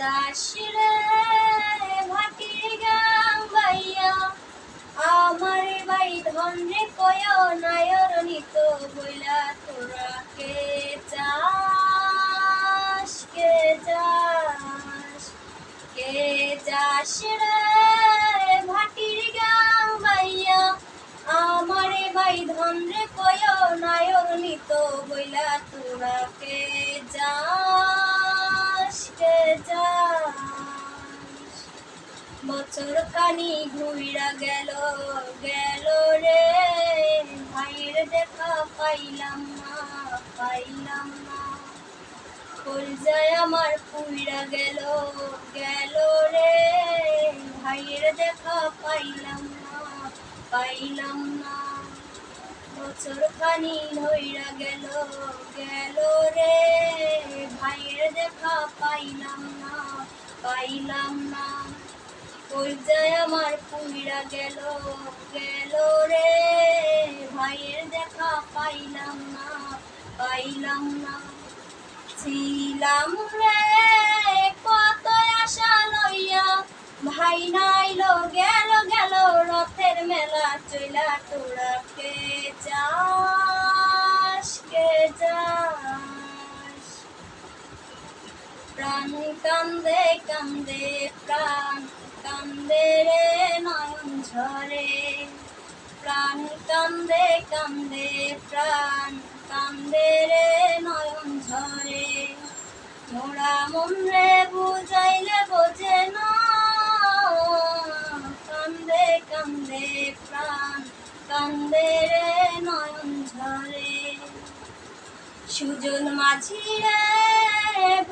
যাস রে ভাটির গাং বাইয়া আমার বাই ধন রে কয় নায়র নিত বইলা তোরা কে যাস কে যাস কে যাস রে ভাটির গাং বাইয়া আমারে বাই ধন রে কয় নায়র নিত বইলা তোরা কে যাস কে যাস। বছর কানি ঘুইরা গেল গেল রে ভাইয়ের দেখা পাইলাম না পাইলাম না। কলজায় আমার পুইরা গেল গেল রে ভাইয়ের দেখা পাইলাম না পাইলাম না। বছর খানি ধইরা গেল গেল রে ভাইয়ের দেখা পাইলাম না পাইলাম না। কলজায় আমার পুইরা গেল গেল রে ভাইয়ের দেখা পাইলাম না পাইলাম না। ছিলাম রে কত আশা লইয়া ভাই নাইলো গেল গেল রথের মেলা চইলা তোরা কে যাস কে যাস। প্রাণ কান্দে কান্দে প্রাণ কান্দে রে নয়ন ঝরে প্রাণ কান্দে কান্দে প্রাণ কান্দে রে নয়ন ঝরে। মোরা মন রে বুঝাইলে বোঝে না কান্দে কান্দে প্রাণ কান্দে রে নয়ন ঝরে। সুজন মাঝি রে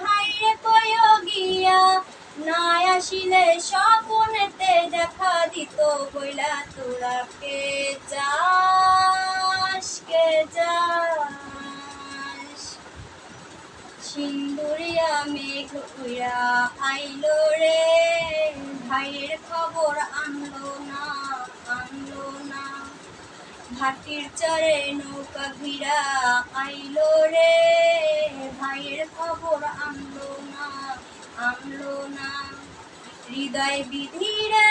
ভাইরে কয় গিয়া নাই আসিলে স্বপনেতে দেখা দিত বইলা তোরা কে যাস কে যাস। সিন্দুরিয়া মেঘ উইরা আইলো রে ভাইয়ের খবর আনলো না আনলো না। ভাটির চরে নৌকা ঘিরা আইলো রে ভাইয়ের খবর আনলো না আনলো না। হৃদয় বিধি রে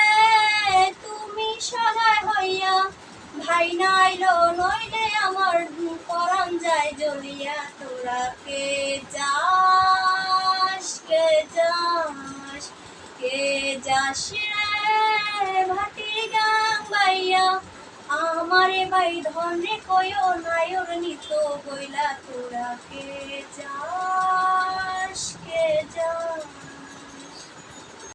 তুমি সহায় হইয়া ভাই নাইলো নইলে আমার পরাণ যায় জ্বলিয়া তোরা কে যাস কে যাস কে যাস রে ভাটির গাং বাইয়া আমারে বাই ধন রে কয় নায়র নিত বইলা তোরা কে যাস।